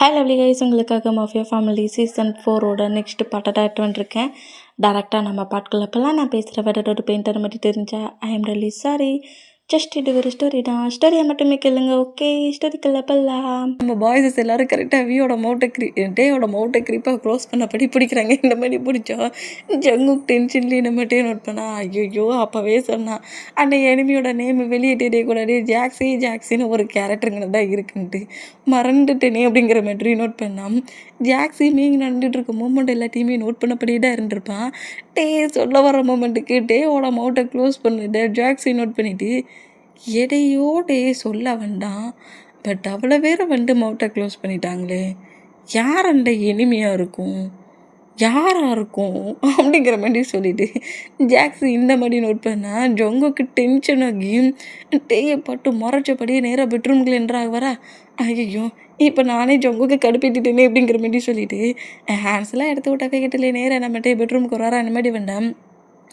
Hi lovely guys, உங்களுக்காக mafia family season 4ஓட next பாட்டை talked வந்துருக்கேன். டேரெக்டாக நம்ம பாட்டுக்குள்ள இப்போல்லாம் நான் பேசுகிற வேடோட பெயிண்டர் மட்டும் தெரிஞ்சா I am really sorry. Just இது ஒரு ஸ்டோரி தான், ஸ்டோரியை மட்டுமே கேளுங்க. ஓகே, ஸ்டோரிக்குள்ள போகலாம். நம்ம பாய்ஸஸ் எல்லாரும் கரெக்டாக வியோட டேயோட மவுட்டை க்ரீப்பாக க்ளோஸ் பண்ணபடி பிடிக்கிறாங்க. இந்த மாதிரி பிடிச்சா ஜங்குக் டென்ஷன்லேயே நம்ம டே நோட் பண்ணா ஐயோ அப்போவே சொன்னான் அந்த எனிமியோட நேம் வெளியிட்டே கூடாது, ஜாக்ஸின்னு ஒரு கேரக்டருங்க தான் இருக்குன்ட்டு மறந்துட்டேனே அப்படிங்கிற மாதிரி நோட் பண்ணான். ஜாக்ஸி மீங்க நடந்துட்டு இருக்க மூமெண்ட் எல்லாத்தையுமே நோட் பண்ணபடியே தான் இருந்திருப்பான். டே சொல்ல வர மூமெண்ட்டுக்கு டேவோட மவுட்டை க்ளோஸ் பண்ணுது ஜாக்ஸி நோட் பண்ணிவிட்டு எதையோ டே சொல்ல வேண்டாம், பட் அவ்வளோ பேரை மவுட்டை க்ளோஸ் பண்ணிட்டாங்களே, யார் அந்த எனிமையாக இருக்கும், யாராக இருக்கும் அப்படிங்கிற மாதிரி சொல்லிட்டு ஜாக்ஸி இந்த மாதிரி நோட் பண்ணால் ஜொங்குக்கு டென்ஷன் ஆகி டேயை பட்டு முறைச்சபடியே நேராக பெட்ரூம்குள்ள என்றாக வர ஐயோ இப்போ நானே ஜொங்குக்கு கடுப்பேற்றிட்டேனே அப்படிங்கிற மாதிரி சொல்லிவிட்டு ஹேண்ட்ஸ்லாம் எடுத்து விட்டாக்கே கேட்டலே நேராக நம்ம டே பெட்ரூமுக்கு வராரா அந்த மாதிரி வேண்டாம்.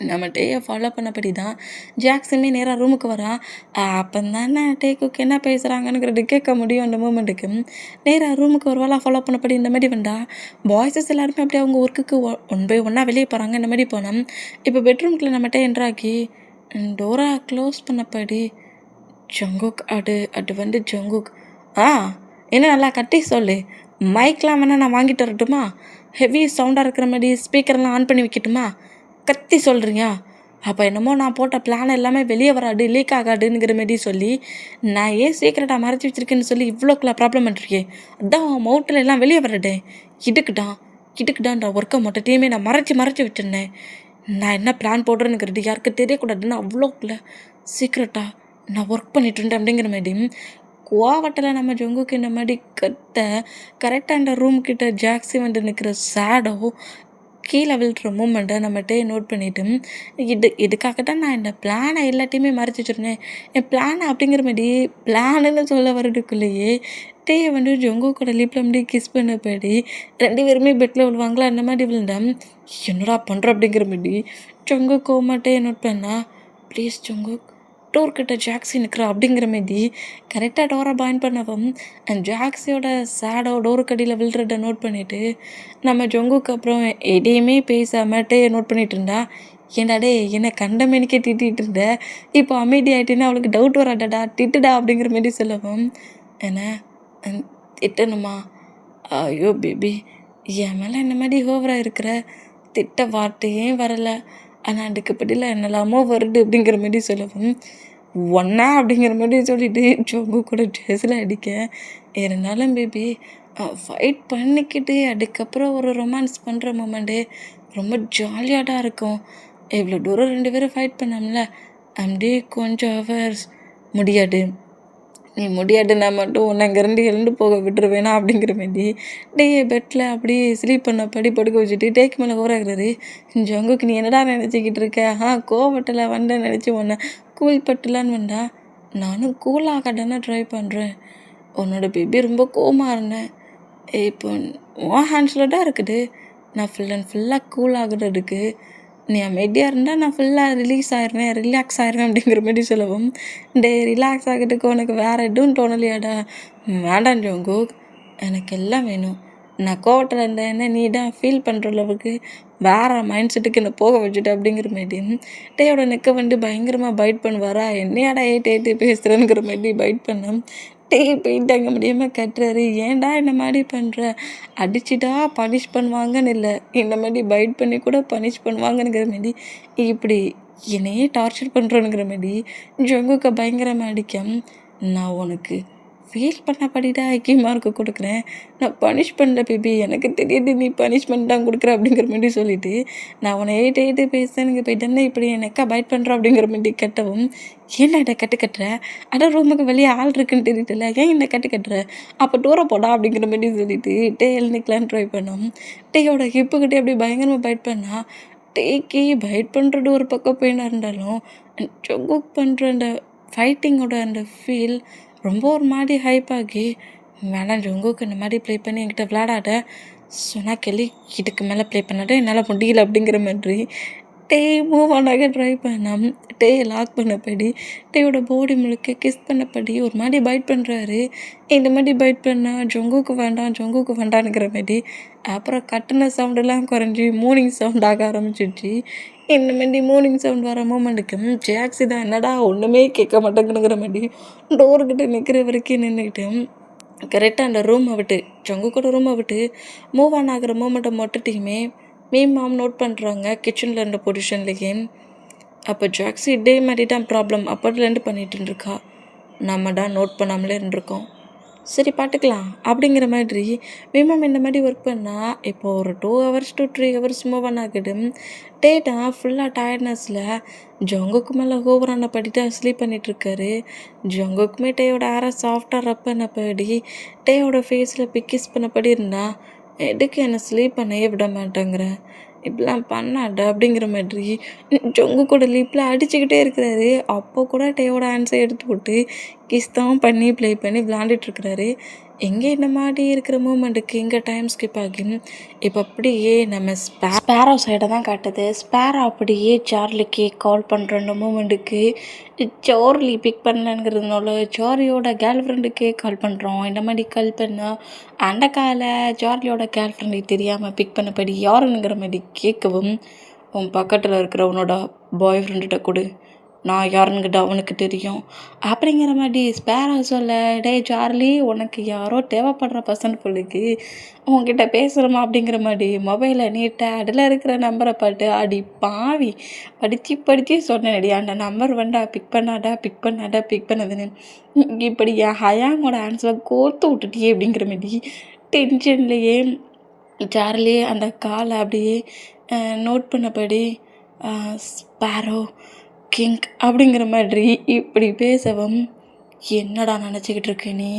நம்ம டேயை ஃபாலோ பண்ணபடி தான் ஜாக்ஸுமே நேராக ரூமுக்கு வரான். அப்போ தானே டேக்குக்கு என்ன பேசுகிறாங்கங்கிறது கேட்க முடியும். அந்த மூமெண்ட்டுக்கு நேராக ரூமுக்கு வருவாளா ஃபாலோ பண்ணபடி இந்த மாதிரி வந்தா பாய்ஸஸ் எல்லாருமே அப்படியே அவங்க ஒர்க்குக்கு ஒன் பை ஒன்னாக வெளியே போகிறாங்க. இந்த மாதிரி போனோம். இப்போ பெட்ரூம்குள்ளே நம்ம டே என்ட்ராக்கி டோரா க்ளோஸ் பண்ணபடி ஜங்குக் அது ஜங்குக் என்ன நல்லா கட்டி சொல்லு, மைக்லாம் வேணால் நான் வாங்கிட்டு வரட்டுமா, ஹெவி சவுண்டாக இருக்கிற மாதிரி ஸ்பீக்கர்லாம் ஆன் பண்ணி வைக்கட்டுமா, கத்தி சொல்கிறீங்க, அப்போ என்னமோ நான் போட்ட பிளான் எல்லாமே வெளியே வராது, லீக் ஆகாதுங்கிற மாரி சொல்லி நான் ஏன் சீக்கிரட்டாக மறைச்சி வச்சுருக்கேன்னு சொல்லி இவ்வளோக்குள்ள ப்ராப்ளம் பண்ணுறியே, அதான் மவுட்டில் எல்லாம் வெளியே வராது, இடுக்குடான்ற ஒர்க்கை மொட்டத்தையுமே நான் மறைச்சி வச்சுருந்தேன். நான் என்ன பிளான் போடுறேன்னுங்கிறது யாருக்கு தெரியக்கூடாதுன்னு அவ்வளோக்குள்ள சீக்கிரட்டாக நான் ஒர்க் பண்ணிட்டு இருந்தேன் அப்படிங்கிற மாதிரி கோவட்டில் நம்ம ஜொங்குக்கு இந்த மாதிரி கரெக்டாக அந்த ரூம் கிட்ட ஜாக்ஸி வந்து நிற்கிற சேடோ கீழே விழுற மூமெண்ட்டை நம்மகிட்டே நோட் பண்ணிவிட்டு இதுக்காக தான் நான் இந்த பிளானை எல்லாத்தையுமே மறைச்சி வச்சுருந்தேன். என் பிளானை அப்படிங்கிற மாதிரி பிளானுன்னு சொல்ல வர்றதுக்குள்ளேயே டேயை வந்து ஜொங்கு கூட லிப்பில் அப்படி கிஸ் பண்ணபடி 2 பேருமே பெட்டில் விழுவாங்களா அந்த மாதிரி விழுந்தேன். என்னடா பண்ணுற அப்படிங்கிற மாதிரி ஜொங்கு கோமாட்டே நோட் பண்ணா ப்ளீஸ் ஜொங்கு டோர்கிட்ட ஜாக்ஸி நிற்கிறா அப்படிங்கிற மாரி கரெக்டாக டோரை பாயிண்ட் பண்ணவும் ஜாக்ஸியோட சேடோ டோருக்கு அடியில் விழுறத நோட் பண்ணிவிட்டு நம்ம ஜொங்குக்கு அப்புறம் எதையுமே பேசாமல் டே நோட் பண்ணிகிட்டு இருந்தா. ஏன்டாடே என்னை கண்டமேனிக்கே திட்டிகிட்டு இருந்த, இப்போ அமைதி ஆகிட்டேன்னா அவளுக்கு டவுட் வராடா, திட்டுடா அப்படிங்கிற மாரி சொல்லவும் என்ன திட்டணுமா, ஐயோ பேபி என் மேலே இந்த மாதிரி ஓவராக இருக்கிற, திட்ட வார்த்தையே வரலை, ஆனால் அதுக்கு பதிலாக என்னெல்லாமோ வருது அப்படிங்கிற மாதிரி சொல்லவும் ஒன்றா அப்படிங்கிற மாதிரி சொல்லிட்டு ஜோங்கு கூட ட்ரெஸ்ஸில் அடிக்க இருந்தாலும் பேபி ஃபைட் பண்ணிக்கிட்டு அதுக்கப்புறம் ஒரு ரொமான்ஸ் பண்ணுற மூமெண்ட்டு ரொம்ப ஜாலியாக தான் இருக்கும். இவ்வளோ தூரம் 2 பேரும் ஃபைட் பண்ணோம்ல, அப்படியே கொஞ்சம் ஹவர்ஸ் முடியாது, நீ முடியாதுன்னா மட்டும் உன்னை அங்கேருந்து எழுந்து போக விட்டுருவேனா அப்படிங்கிற மாரி டே பெட்டில் அப்படியே ஸ்லீப் பண்ண படுக்க வச்சுட்டு டேக்கு மேலே ஓராகிறாரு. ஜங்குக்கு நீ என்னடா நினச்சிக்கிட்டு இருக்க, கோவட்டில் வந்த நினச்சி உன்னை கூல் பட்டுலான்னு வந்தா, நானும் கூலாகட்டானே ட்ரை பண்ணுறேன், உன்னோட பேபி ரொம்ப கோவமாக இருந்தேன், இப்போ உன் ஹேண்ட்ஸில் தான் இருக்குது, நான் ஃபுல்லாக கூல் ஆகுறதுக்கு நீ அமைதியாக இருந்தால் நான் ஃபுல்லாக ரிலாக்ஸ் ஆயிடுவேன் அப்படிங்கிற மாதிரி சொல்லவும் டே ரிலாக்ஸ் ஆகிறதுக்கு உனக்கு வேறு எதுவும் தோணலையாடா, வேண்டாம் ஜோங்கு எனக்கு எல்லாம் வேணும், நான் கோவத்தில் இருந்தேன் நீ தான் ஃபீல் பண்ணுற அளவுக்கு வேறு மைண்ட் செட்டுக்கு என்னை போக வச்சுட்டு அப்படிங்கிற மாதிரி டேயோட நெக்கை வந்து பயங்கரமாக பைட் பண்ணுவாரா, என்னையாடா ஏட்டு பேசுகிறேங்கிற மாதிரி பைட் பண்ணேன். டே போயிட்டு அங்கே முடியாமல் கட்டுறாரு, ஏன்டா இந்த மாதிரி பண்ணுற, அடிச்சுட்டா பனிஷ் பண்ணுவாங்கன்னு இல்லை, இந்த மாதிரி பைட் பண்ணி கூட பனிஷ் பண்ணுவாங்கங்கிற மாதிரி இப்படி என்னையே டார்ச்சர் பண்ணுறோங்கிற மாதிரி ஜங்குக்கு பயங்கரமாக அடிக்கும். நான் உனக்கு ஃபீல் பண்ணபடி தான் ஐக்கிய மார்க்கு கொடுக்குறேன், நான் பனிஷ் பண்ணல பேபி, எனக்கு தெரியுது நீ பனிஷ்மெண்ட் தான் கொடுக்குற அப்படிங்கிற மாதிரி சொல்லிவிட்டு நான் உன்னை ஏட்டு பேசுகிறேனுங்க போயிட்டேன்னா இப்படி எனக்கா பைட் பண்ணுறேன் அப்படிங்கிற மாதிரி கட்டவும் ஏன்னா இதை கட்டுற, அதான் ரூமுக்கு வெளியே ஆள் இருக்குன்னு தெரியல, ஏன் என்னை கட்டுற, அப்போ டூரை போடா அப்படிங்கிற மாதிரி சொல்லிவிட்டு டே எழுந்திக்கலான்னு ட்ரை பண்ணோம். டேயோட ஹிப்புக்கிட்டே அப்படி பயங்கரமாக பைட் பண்ணா, டேக்கே பைட் பண்ணுறது ஒரு பக்கம் பெயினாக இருந்தாலும் ஜங்குக் பண்ணுற அந்த ஃபைட்டிங்கோட அந்த ஃபீல் ரொம்ப ஒரு மாதிரி ஹைப்பாகி வேணாம் ஜங்குக்கு இந்த மாதிரி ப்ளே பண்ணி என்கிட்ட விளையாடாத சொன்னால் கேள்வி, இதுக்கு மேலே ப்ளே பண்ணாத என்னால் முடியல அப்படிங்கிற மாதிரி டே மூவ் ஆன் ஆக ட்ரை பண்ணால் டேயை லாக் பண்ணப்படி டேயோட பாடி முழுக்க கிஸ் பண்ணப்படி ஒரு மாதிரி பைட் பண்ணுறாரு. இந்த மாதிரி பைட் பண்ணால் ஜொங்குக்கு வேண்டான்னுங்கிற மாதிரி. அப்புறம் கட்டின சவுண்டெல்லாம் குறைஞ்சி மூர்னிங் சவுண்ட் ஆக ஆரம்பிச்சிடுச்சு. இந்த மாதிரி மூர்னிங் சவுண்ட் வர மூமெண்ட்டுக்கு ஜாக்ஸி தான் என்னடா ஒன்றுமே கேட்க மாட்டேங்கிற மாதிரி டோர்கிட்ட நிற்கிற வரைக்கும் நின்றுக்கிட்டு கரெக்டாக அந்த ரூமை விட்டு ஜங்குக்கோட ரூமை விட்டு மூவ் ஆன் ஆகிற மூமெண்ட்டை மட்டுத்தையுமே மாம் நோட் பண்ணுறாங்க கிச்சனில் இருந்த பொசிஷன்லேயே. அப்போ ஜாக்ஸி இதே மாதிரி தான் ப்ராப்ளம் அப்போதுலேருந்து பண்ணிட்டு இருக்கா. நம்ம தான் நோட் பண்ணாமலே இருந்திருக்கோம். சரி பார்த்துக்கலாம் அப்படிங்கிற மாதிரி மினிமம் இந்த மாதிரி ஒர்க் பண்ணால் இப்போ ஒரு 2 hours to 3 hours move on ஆகிடு. டேட்டா ஃபுல்லாக டயர்ட்னஸில் ஜங்குக்கு மேலே ஓவரான படிட்டு ஸ்லீப் பண்ணிகிட்ருக்காரு. ஜங்குக்குமே டேயோட ஆரை சாஃப்டாக ரப் பண்ணப்படி டேயோட ஃபேஸில் பிக்கிஸ் பண்ணப்படி இருந்தால் எதுக்கு என்னை ஸ்லீப் பண்ணவே விட மாட்டேங்கிறேன், இப்படிலாம் பண்ணாட அப்படிங்கிற மாதிரி ஜொங்கு கூட லிப்பில் அடிச்சுக்கிட்டே இருக்கிறாரு. அப்போ கூட டேயோட ஆன்சை எடுத்து போட்டு கிஸ் தான் பண்ணி ப்ளே பண்ணி விளாண்டுட்ருக்கிறாரு. எங்கே இந்த மாதிரி இருக்கிற மூமெண்ட்டுக்கு இங்கே டைம் ஸ்கிப் ஆகி இப்போ அப்படியே நம்ம ஸ்பேரோ சைடை தான் காட்டுது. ஸ்பேரோ அப்படியே சார்லிக்கு கால் பண்ணுற அந்த மூமெண்ட்டுக்கு சார்லி பிக் பண்ணலங்கிறதுனால சார்லியோட கேர்ள் ஃப்ரெண்டுக்கே கால் பண்ணுறோம். இந்த மாதிரி கால் பண்ணால் அந்த காலை சார்லியோட கேர்ள் ஃப்ரெண்டுக்கு தெரியாமல் பிக் பண்ணபடி யாருங்கிற மாதிரி கேட்கவும், உன் பக்கத்தில் இருக்கிறவனோட பாய் ஃப்ரெண்டுகிட்ட கொடு, நான் யாருன்னுக்கிட்ட அவனுக்கு தெரியும் அப்படிங்கிற மாதிரி ஸ்பேரோ சொல்ல, டே சார்லி உனக்கு யாரோ தேவைப்படுற பர்சன் பொழுது உங்ககிட்ட பேசுகிறோமா அப்படிங்கிற மாதிரி மொபைலை நீட்ட அதில் இருக்கிற நம்பரை பாட்டு அடி பாவி படித்து சொன்னேன்டி அந்த நம்பர் வேண்டா பிக் பண்ணதுன்னு இப்படி என் ஹயாங்கோட ஆன்சரை கோர்த்து விட்டுட்டியே அப்படிங்கிற மாதிரி டென்ஷன்லேயே சார்லி அந்த காலை அப்படியே நோட் பண்ணபடி ஸ்பேரோ கிங் அப்படிங்கிற மாதிரி இப்படி பேசவும், என்னடா நினச்சிக்கிட்டு இருக்க நீ,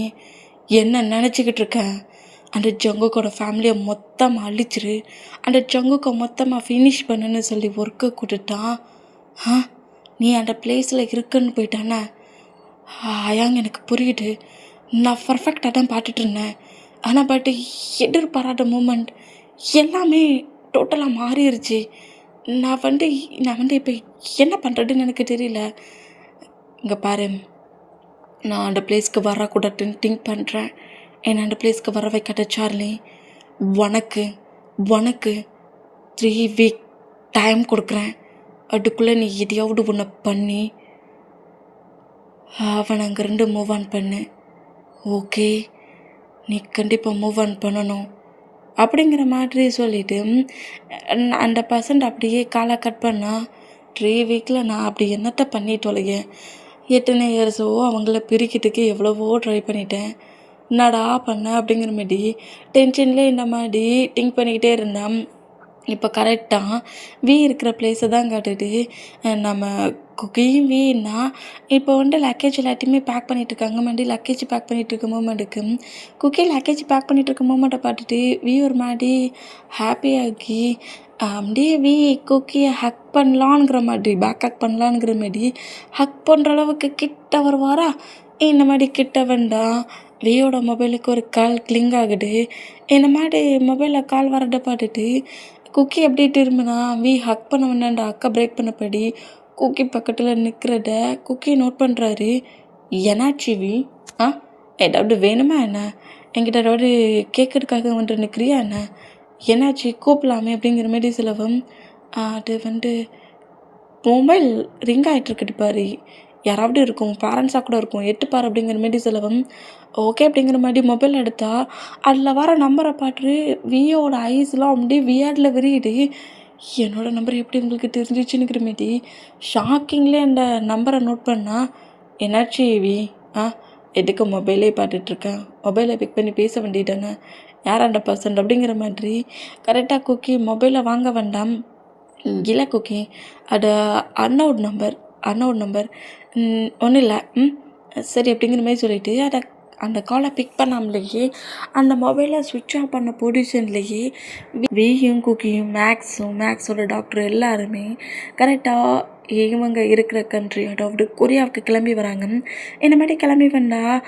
என்ன நினச்சிக்கிட்டு இருக்க, அந்த ஜங்குக்கோட ஃபேமிலியை மொத்தமாக அழிச்சிரு, அந்த ஜங்குக்கை மொத்தமாக ஃபினிஷ் பண்ணுன்னு சொல்லி ஒர்க்கை கொடுத்துட்டான். நீ அந்த பிளேஸில் இருக்குன்னு போயிட்டானே அயாங்க, எனக்கு புரியுது, நான் பர்ஃபெக்டாக தான் பார்த்துட்டு இருந்தேன். ஆனால் பட் எதிர்பாராத மூமெண்ட் எல்லாமே டோட்டலாக மாறிடுச்சு. நான் வந்து இப்போ என்ன பண்ணுறதுன்னு எனக்கு தெரியல. இங்கே பாரு, நான் அந்த பிளேஸ்க்கு வரக்கூடாதுன்னு திங்க் பண்ணுறேன். என்னை அந்த பிளேஸ்க்கு வர வைக்காத சார்லி. உனக்கு 3 week டைம் கொடுக்குறேன். அதுக்குள்ளே நீ எதையாவது ஒன்று பண்ணி அவனை அங்கேருந்து மூவ் ஆன் பண்ணு. ஓகே, நீ கண்டிப்பாக மூவ் ஆன் பண்ணணும் அப்படிங்கிற மாதிரி சொல்லிவிட்டு அந்த பர்சன்ட் அப்படியே காலை கட் பண்ணால் 3 weekல நான் அப்படி என்னத்தை பண்ணி தொலைங்க. எத்தனை இயர்ஸோ அவங்கள பிரிக்கிறதுக்கு எவ்வளவோ ட்ரை பண்ணிட்டேன், என்னடா பண்ண அப்படிங்கிற மாதிரி டென்ஷன்லேயே இந்த மாதிரி திங்க் பண்ணிக்கிட்டே இருந்தேன். இப்போ கரெக்டாக வி இருக்கிற பிளேஸை தான் காட்டுது. நம்ம குக்கியும் வீன்னா இப்போ வந்து லக்கேஜ் எல்லாத்தையுமே பேக் பண்ணிகிட்ருக்காங்க. மண்டி லக்கேஜ் பேக் பண்ணிகிட்ருக்க மூமெண்ட்டுக்கு குக்கி லக்கேஜ் பேக் பண்ணிகிட்ருக்க மூமெண்ட்டை பார்த்துட்டு வி ஒரு மாதிரி ஹாப்பியாகி அப்படியே வி குக்கியை ஹக் பண்ணலான்ங்கிற மாதிரி பேக் ஹக் பண்ணலான்ங்கிற மாதிரி ஹக் பண்ணுற அளவுக்கு கிட்ட வருவாரா. இந்த மாதிரி கிட்ட வேண்டாம், வியோட மொபைலுக்கு ஒரு கால் கிளிங் ஆகுது. இந்த மாதிரி மொபைலில் கால் வரதை பார்த்துட்டு குக்கி எப்படி திரும்பினா வி ஹக் பண்ண வேண்டாண்டா அக்கா பிரேக் பண்ணப்படி குக்கி பக்கத்தில் நிற்கிறத குக்கி நோட் பண்ணுறாரு. என்னாச்சு வி, ஏதாவது வேணுமா என்ன, என்கிட்ட ஏதாவது கேட்கறதுக்காக வந்து நிற்கிறியா என்ன, என்னாச்சு கூப்பிடலாமே அப்படிங்கிற மாதிரி சொல்லவும், அது வந்து மொபைல் ரிங் ஆகிட்டுருக்குது பாரு, யாராவது இருக்கும், பேரண்ட்ஸாக கூட இருக்கும், எட்டுப்பார் அப்படிங்கிற மாதிரி சொல்லவும், ஓகே அப்படிங்கிற மாதிரி மொபைல் எடுத்தா அதில் வர நம்பரை பார்த்துட்டு வியோட ஐஸ்லாம் அப்படியே வியார்டில் விரியுது. என்னோடய நம்பர் எப்படி உங்களுக்கு தெரிஞ்சிச்சுன்னுங்கிற மாரி ஷாக்கிங்லேயே அந்த நம்பரை நோட் பண்ணால், என்னாச்சு வி, எதுக்கு மொபைலே பார்த்துட்ருக்கேன், மொபைலை பிக் பண்ணி பேச வேண்டியதானே, யார் அந்த பர்சன் அப்படிங்கிற மாதிரி கரெக்டாக குக்கி மொபைலை வாங்க வேண்டாம். இல்லை குக்கி, அது அன்னவுட் நம்பர் ஒன்றும் இல்லை, சரி அப்படிங்கிற மாதிரி சொல்லிவிட்டு அந்த காலை பிக் பண்ணாமலேயே அந்த மொபைலை சுவிட்ச் ஆஃப் பண்ண பொசிஷன்லேயே வியும் குக்கியும் மேக்ஸோட டாக்டர் எல்லாருமே கரெக்டாக இவங்க இருக்கிற கண்ட்ரி அதாவது கொரியாவுக்கு கிளம்பி வராங்க. இந்த மாதிரி கிளம்பி வந்தால்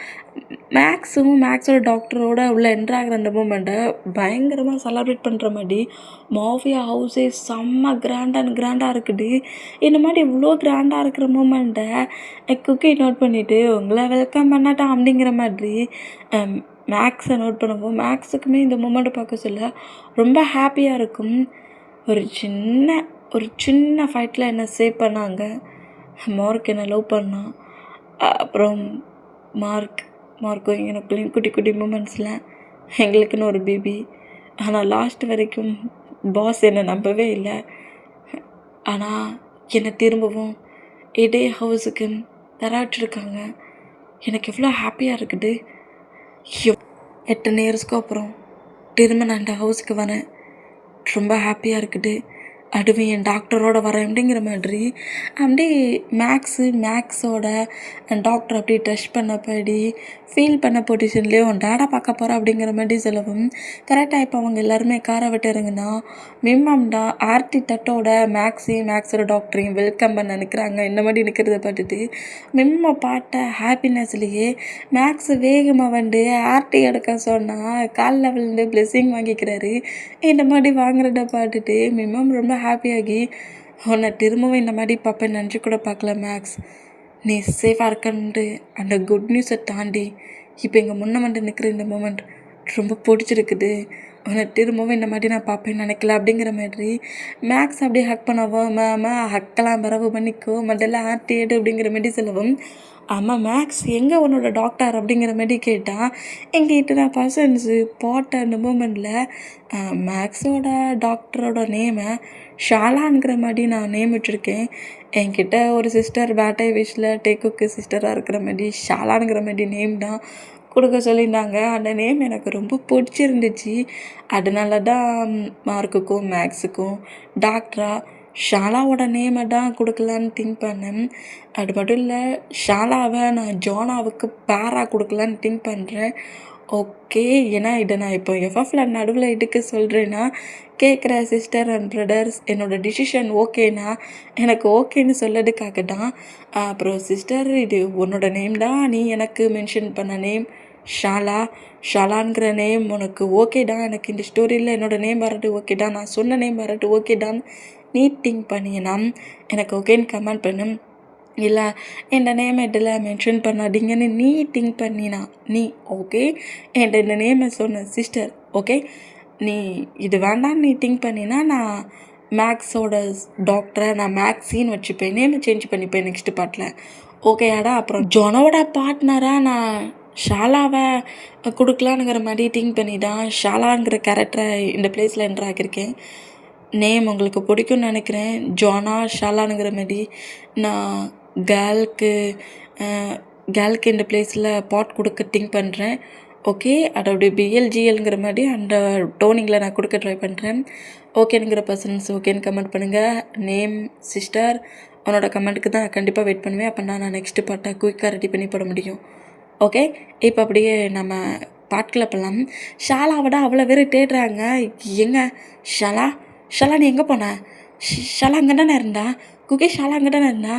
மேக்ஸோட டாக்டரோட உள்ள என்ட்ராகிற அந்த மூமெண்ட்டை பயங்கரமாக செலப்ரேட் பண்ணுற மாதிரி மாஃபியா ஹவுஸே செம்ம கிராண்டாக இருக்குது. இந்த மாதிரி இவ்வளோ கிராண்டாக இருக்கிற மூமெண்ட்டை குக்கி நோட் பண்ணிவிட்டு உங்களை வெல்கம் பண்ணட்டான் அப்படிங்கிற மாதிரி மேக்ஸை நோட் பண்ணுவோம். மேக்ஸுக்குமே இந்த மூமெண்ட்டை பார்க்க சொல்ல ரொம்ப ஹாப்பியாக இருக்கும். ஒரு சின்ன ஃபைட்டில் என்னை சேவ் பண்ணாங்க. மார்க் என்னை லவ் பண்ணான். அப்புறம் மார்க்கும் எனக்குள்ளேயும் குட்டி குட்டி மூமெண்ட்ஸில் எங்களுக்குன்னு ஒரு பேபி. ஆனால் லாஸ்ட் வரைக்கும் பாஸ் என்னை நம்பவே இல்லை. ஆனால் என்னை திரும்பவும் இதே ஹவுஸுக்கு தராட்டிருக்காங்க. எனக்கு எவ்வளோ ஹாப்பியாக இருக்குது. 8 இயர்ஸ்க்கு அப்புறம் திரும்ப நான் இந்த ஹவுஸுக்கு வரேன். ரொம்ப ஹாப்பியாக இருக்குது. அதுவும் என் டாக்டரோட வரேன் அப்படிங்கிற மாதிரி அப்படியே மேக்ஸோட டாக்டர் அப்படி டச் பண்ணப்படி ஃபீல் பண்ண பொசிஷன்லேயே உன் டேடா பார்க்க போகிறேன் அப்படிங்கிற மாதிரி சொல்லவும் கரெக்டாக இப்போ அவங்க எல்லாருமே காரை விட்டு இறங்குனா மிம்மம்டா ஆர்த்தி தட்டோட மேக்ஸோட டாக்டரையும் வெல்கம் பண்ண நிற்கிறாங்க. இந்த மாதிரி நிற்கிறத பார்த்துட்டு மிம்ம பாட்ட ஹாப்பினஸ்லேயே மேக்ஸ் வேகமாக வந்து ஆர்த்தி எடுக்க சொன்னால் காலில் விழுந்து பிளெஸ்ஸிங் வாங்கிக்கிறாரு. இந்த மாதிரி வாங்குறத பார்த்துட்டு மிம்மம் ரொம்ப ஹாப்பியாகி உன்னை திரும்பவும் இந்த மாதிரி பார்ப்பேன் நினச்சி கூட பார்க்கல மேக்ஸ். நீ சேஃபாக இருக்கன்ட்டு அந்த குட் நியூஸை தாண்டி இப்போ எங்கள் முன்ன வந்து நிற்கிற இந்த மூமெண்ட் ரொம்ப பிடிச்சிருக்குது. உன்னை திரும்பவும் இந்த மாதிரி நான் பார்ப்பேன்னு நினைக்கல அப்படிங்கிற மாதிரி மேக்ஸ் அப்படியே ஹக் பண்ணவும் ஹக்கெல்லாம் பரவு பண்ணிக்கோ மண்டெல்லாம் ஆர்த்தி எடு அப்படிங்கிற மாதிரி சொல்லவும் ஆமாம் மேக்ஸ் எங்கே உன்னோட டாக்டர் அப்படிங்கிற மாதிரி கேட்டால் எங்கிட்ட நான் பர்சன்ஸு போட்ட அந்த மூமெண்ட்டில் மேக்ஸோட டாக்டரோட நேமை ஷாலாங்கிற மாதிரி நான் நேம் வச்சுருக்கேன். என்கிட்ட ஒரு சிஸ்டர் பேட்டை விஷில் டேக்குக்கு சிஸ்டராக இருக்கிற மாதிரி ஷாலாங்கிற மாதிரி நேம் தான் கொடுக்க சொல்லியிருந்தாங்க. அந்த நேம் எனக்கு ரொம்ப பிடிச்சிருந்துச்சு. அதனால தான் மார்க்குக்கும் மேக்ஸுக்கும் டாக்டராக ஷாலாவோட நேமை தான் கொடுக்கலான்னு திங்க் பண்ணேன். அது மட்டும் இல்லை, ஷாலாவை நான் ஜோனாவுக்கு பேராக கொடுக்கலான்னு திங்க் பண்ணுறேன். ஓகே, ஏன்னா இதை நான் இப்போ எஃப்எஃப்ல நடுவில் எடுக்க சொல்கிறேன்னா கேட்குற சிஸ்டர் அண்ட் பிரதர்ஸ் என்னோடய டிசிஷன் ஓகேனா எனக்கு ஓகேன்னு சொல்லதுக்காக தான். அப்புறம் சிஸ்டர் இது உன்னோட நேம் தான், நீ எனக்கு மென்ஷன் பண்ண நேம் ஷாலாங்கிற நேம் உனக்கு ஓகே தான். எனக்கு இந்த ஸ்டோரியில் என்னோடய நேம் வரது ஓகே தான், நான் சொன்ன நேம் வரது ஓகே தான் நீ திங்க் பண்ணினா எனக்கு ஓகேன்னு கமெண்ட் பண்ணு. இல்லை என் நேம் இதில் மென்ஷன் பண்ணாதீங்கன்னு நீ திங்க் பண்ணினா நீ ஓகே. இந்த நேமை சொன்ன சிஸ்டர் ஓகே, நீ இது வேண்டான்னு நீ திங்க் பண்ணினா நான் மேக்ஸோட டாக்டரை நான் மேக்ஸின்னு வச்சுப்பேன், நேமை சேஞ்ச் பண்ணிப்பேன் நெக்ஸ்ட் பார்ட்டில் ஓகேயாடா. அப்புறம் ஜொனோட பார்ட்னராக நான் ஷாலாவை கொடுக்கலான்னுங்கிற மாதிரி திங்க் பண்ணி தான் ஷாலாங்கிற கேரக்டரை இந்த பிளேஸில் என்ட்ரு ஆக்கியிருக்கேன். நேம் உங்களுக்கு பிடிக்கும்னு நினைக்கிறேன். ஜோனா ஷாலானுங்கிற மாதிரி நான் கேர்ளுக்கு இந்த பிளேஸில் பாட் கொடுக்க திங்க் பண்ணுறேன். ஓகே, அதோடைய பிஎல்ஜிஎல்ங்கிற மாதிரி அந்த டோனிங்கில் நான் கொடுக்க ட்ரை பண்ணுறேன். ஓகேங்கிற பர்சன்ஸ் ஓகேன்னு கமெண்ட் பண்ணுங்கள். நேம் சிஸ்டர் அவனோட கமெண்ட்டுக்கு தான் கண்டிப்பாக வெயிட் பண்ணுவேன். அப்போ நான் நெக்ஸ்ட்டு பாட்டை குயிக்காக ரெடி பண்ணி போட முடியும். ஓகே, இப்போ அப்படியே நம்ம பாட்களை பண்ணலாம். ஷாலாவோட அவ்வளோ பேர் தேடுறாங்க. எங்க ஷாலா நீ எங்கே போன? ஷாலா அங்கே தானே இருந்தா? குக்கி ஷாலா அங்கே தானே இருந்தா?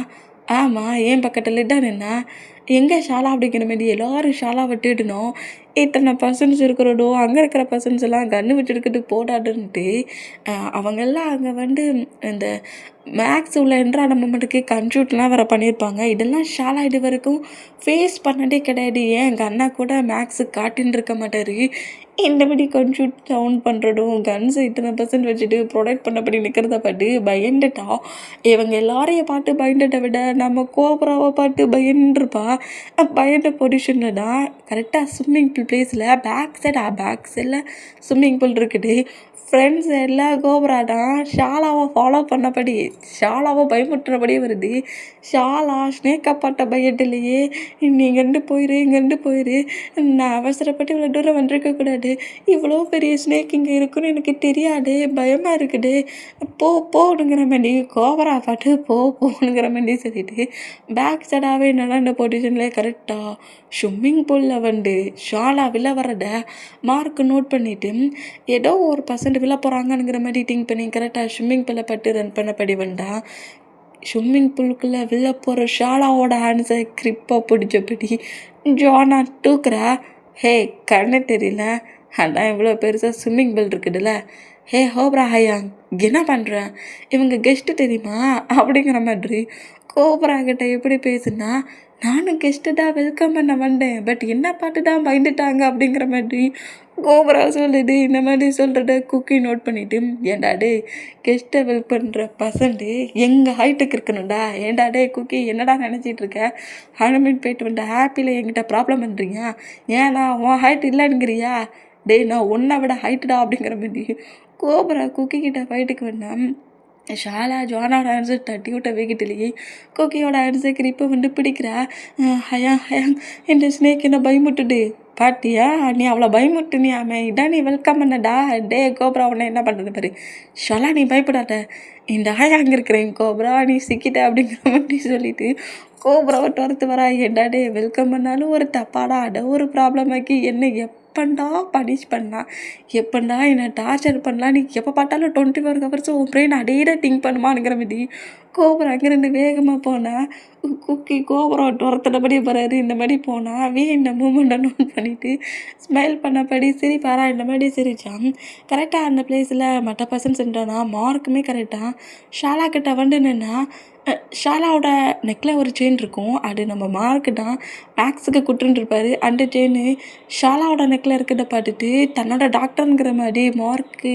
ஆமாம், ஏன் பக்கத்தில் தான் நின்னா. எங்கே ஷாலா அப்படிங்கிற மாதிரி எல்லோரும் ஷாலாவை தேடினோம். இத்தனை பர்சன்ஸ் இருக்கிறதோ அங்கே இருக்கிற பர்சன்ஸ் எல்லாம் கன்று வச்சுருக்கிட்டு போடாதுன்ட்டு அவங்கெல்லாம் அங்கே வந்து இந்த மேக்ஸ் உள்ள என்ட்ரான மூமெண்ட்டுக்கு கன்ஃபியூட்லாம் வேறு பண்ணியிருப்பாங்க. இதெல்லாம் ஷாலா இது வரைக்கும் ஃபேஸ் பண்ணதே கிடையாது. ஏன் எங்கள் அண்ணா கூட மேக்ஸு காட்டின்னு இருக்க மாட்டார். இந்த மாதிரி கன்ஃபியூட் சவுண்ட் பண்ணுறதும் கன்ஸ் இத்தனை பர்சன்ட் வச்சுட்டு ப்ரொடெக்ட் பண்ணப்படி நிற்கிறத பார்த்து பயந்துட்டா. இவங்க எல்லாரையும் பார்த்து பயந்துட்டை விட நம்ம கோபுராவை பார்த்து பயந்துருப்பா. பயந்த பொசிஷனில் தான் கரெக்டாக ஸ்விம்மிங் பூல் பிளேஸில் பேக் சைடில் ஸ்விம்மிங் பூல் இருக்குது. ஃப்ரெண்ட்ஸ் எல்லாம் கோபுராடான் ஷாலாவை ஃபாலோ பண்ணபடி ஷாலாவை பயமுட்டுறபடியே வருது. ஷாலா ஸ்னேக்கப்பட்ட பயத்திலேயே நீ இங்கேருந்து போயிரு, நான் அவசரப்பட்டு இவ்வளோ தூரம் வந்துருக்கக்கூடாது, இவ்வளோ பெரிய ஸ்னேக் இங்கே இருக்குன்னு எனக்கு தெரியாது, பயமாக இருக்குது, போனுங்கிற மாதிரி கோபரா பாட்டு போனுங்கிற மாதிரி சொல்லிட்டு பேக் சைடாகவே நடந்த பொசிஷனில் கரெக்டாக ஸ்விம்மிங் பூலில் வந்து ஷாலா விழ வர்றத மார்க் நோட் பண்ணிவிட்டு ஏதோ ஒரு பர்சன்ட் விழ போகிறாங்கங்கிற மாதிரி திங்க் பண்ணி கரெக்டாக ஸ்விம்மிங் பூலை பட்டு ரன் பண்ணபடி வந்தா. ஸ்விம்மிங் பூலுக்குள்ளே வெளில போகிற ஷாலாவோட ஹேண்ட்ஸை கிரிப்பாக பிடிச்சபடி ஜானா தூக்குறா. ஹே கண்ணு தெரியல, அதான் இவ்வளோ பெருசாக ஸ்விம்மிங் பூல் இருக்குதுல்ல. ஹே ஹோப்ரா ஹயாங் என்ன பண்ணுறேன், இவங்க கெஸ்ட்டு தெரியுமா அப்படிங்கிற மாதிரி கோப்ரா கிட்ட எப்படி பேசுனா, நானும் கெஸ்ட்டு தான் வெல்கம் பண்ண வந்தேன், பட் என்ன பார்த்து தான் பயந்துட்டாங்க அப்படிங்கிற மாதிரி கோப்ரா சொல்லுது. இந்த மாதிரி சொல்கிறத குக்கி நோட் பண்ணிவிட்டு, ஏண்டா டே கெஸ்ட்டை வெல் பண்ணுற பர்சன்ட்டு எங்கள் ஹைட்டுக்கு இருக்கணும்டா, ஏண்டா டே குக்கி என்னடா நினச்சிட்டு இருக்க, ஹனிமூன் போயிட்டு வந்த ஹாப்பியில் என்கிட்ட ப்ராப்ளம் பண்ணுறீங்க, ஏன்னா உன் ஹைட் இல்லைங்கிறியா, டே நான் ஒன்றை விட ஹைட்டுடா அப்படிங்கிற மாதிரி கோப்ரா குக்கி கிட்ட ஃபைட்டுக்கு வந்தேன். ஷாலா ஜானோட ஆன்சர் தட்டி விட்ட வேகிட்டிலேயே குக்கியோட ஆன்சர் கிரிப்பை வந்து பிடிக்கிறா. ஹயா ஹயாங் இந்த ஸ்னேக் என்ன பயமுட்டுடு பாட்டியா, நீ அவ்வளோ பயமுட்டுனியாமே, இதான் நீ வெல்கம் பண்ணடா. டே கோப்ரா உன்னை என்ன பண்ணுறது பாரு, ஷாலா நீ பயப்படாத, இந்த ஹயாங் இருக்கிறேன் கோப்ரா நீ சிக்கிட்ட அப்படிங்கிற மாதிரி சொல்லிட்டு கோப்ராவை துரத்து வரா. ஏண்டா டே வெல்கம் பண்ணாலும் ஒரு தப்பாடா, அட ஒரு ப்ராப்ளம் ஆக்கி என்ன எப்பண்டா பனிஷ் பண்ணலாம், எப்பண்டா என்னை டார்ச்சர் பண்ணலாம், நீ எப்போ பார்த்தாலும் 24 ஹவர்ஸும் உன் பிரெயின் அடையிட திங்க் பண்ணுமானுங்கிற மாதிரி கோபுரம் அங்கேருந்து வேகமாக போனால் குக்கி கோபுரம் துரத்துனபடியே போகிறாரு. இந்த மாதிரி போனால் இந்த மூமெண்ட்டை நோட் பண்ணிவிட்டு ஸ்மைல் பண்ணபடி சிரிப்பாரா. இந்த மாதிரி சிரித்தான். கரெக்டாக அந்த பிளேஸில் மற்ற பர்சன்ஸ் இருந்தானா மார்க்குமே கரெக்டாக ஷாலா கிட்ட வந்து நின்னா. ஷாலாவோட நெக்கில் ஒரு செயின் இருக்கும், அது நம்ம மார்க்கு தான் மேக்ஸுக்கு கொடுத்துருப்பாரு. அந்த செயின் ஷாலாவோட நெக்கில் இருக்கிறத பார்த்துட்டு தன்னோட டாக்டருங்கிற மாதிரி மார்க்கு